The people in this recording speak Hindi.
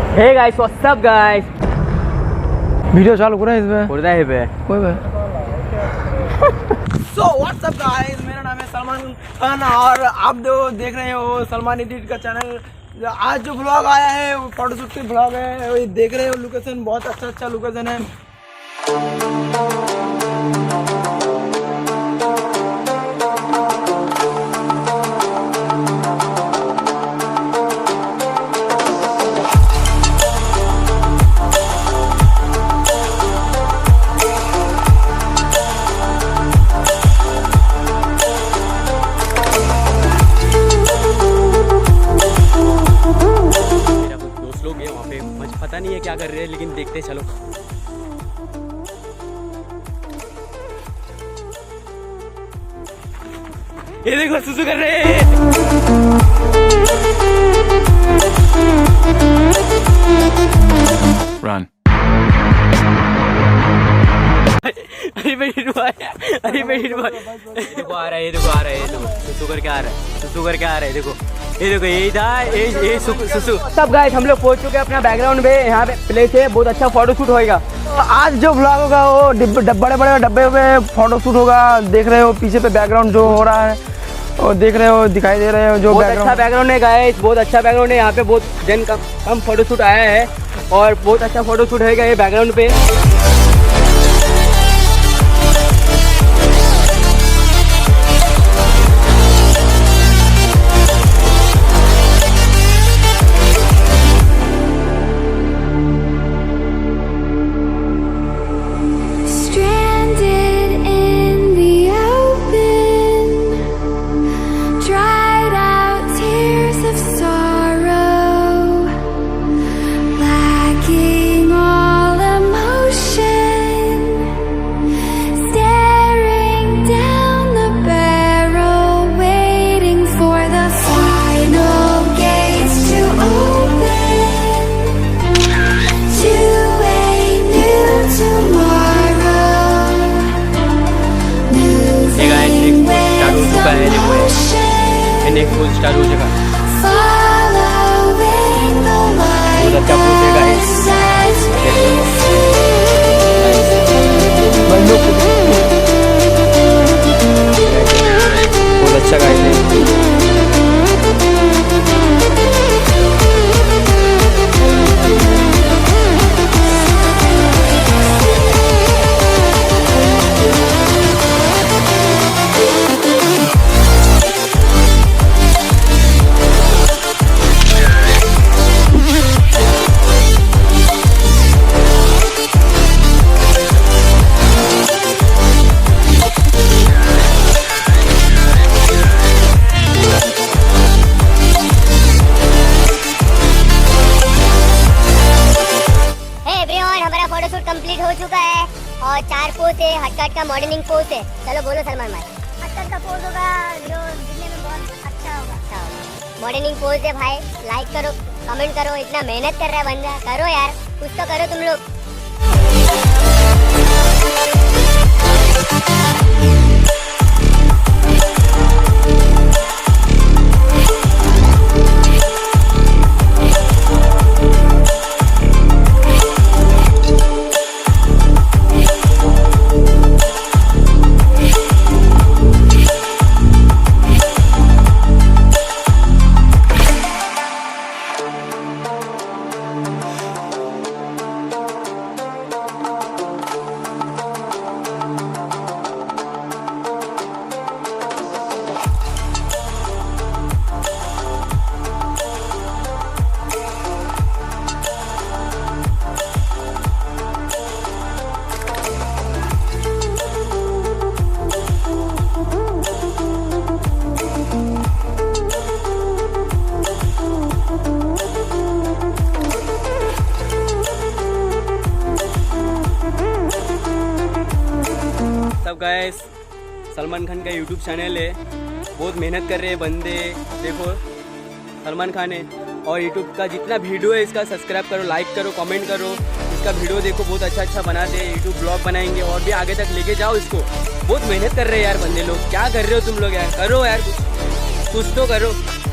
हे guys what's up guys, video चालू करा इसमें बोल रहा है बे कोई बे। सो व्हाट्स अप गाइस, मेरा नाम है सलमान खान और आप देख रहे हो सलमान एडिट का चैनल। आज जो ब्लॉग आया है वो फोटोशूट के ब्लॉग है, वही देख रहे हो। लोकेशन बहुत अच्छा लोकेशन है। मुझे पता नहीं है क्या कर रहे हैं, लेकिन देखते चलो। ये देखो सुसु कर रहे हैं। Run. अरे बेटी रुआ, अरे बेटी रुआ। देखो आ रहा है, देखो आ रहा है, देखो सुसु करके आ रहा है, सुसु करके आ रहा है। देखो ये देखो, यही था ये सुसु। सब गाइस हम लोग पहुंच चुके हैं अपना बैकग्राउंड पे। यहाँ पे प्लेस है, बहुत अच्छा फोटोशूट होएगा। तो आज जो ब्लॉग होगा वो बड़े बड़े डब्बे में फोटोशूट होगा। देख रहे हो पीछे पे बैकग्राउंड जो हो रहा है, और देख रहे हो दिखाई दे रहे हो जो बहुत अच्छा बैकग्राउंड है गाइस, बहुत अच्छा बैकग्राउंड है। यहाँ पे बहुत दिन कम फोटोशूट आया है और बहुत अच्छा फोटोशूट होएगा ये बैकग्राउंड पे। फुल स्टार हो जाएगा, बहुत अच्छा फूल है गाइस। बहुत अच्छा गाइस है। फोटोशूट कंप्लीट हो चुका है और 4 पोज है। हटकट का मॉडर्निंग पोज है। चलो बोलो सलमान भाई। हटकट का पोज होगा जो दिखने में बहुत अच्छा होगा। मॉडर्निंग पोज है भाई। लाइक करो, कमेंट करो। इतना मेहनत कर रहा है बंदा, करो यार, कुछ तो करो तुम लोग। सब गाइस सलमान खान का यूट्यूब चैनल है, बहुत मेहनत कर रहे हैं बंदे। देखो सलमान खान है और यूट्यूब का जितना वीडियो है इसका सब्सक्राइब करो, लाइक करो, कमेंट करो। इसका वीडियो देखो, बहुत अच्छा बनाते हैं। यूट्यूब ब्लॉग बनाएंगे और भी आगे तक लेके जाओ इसको। बहुत मेहनत कर रहे हैं यार बंदे लोग। क्या कर रहे हो तुम लोग यार? करो यार, कुछ तो करो।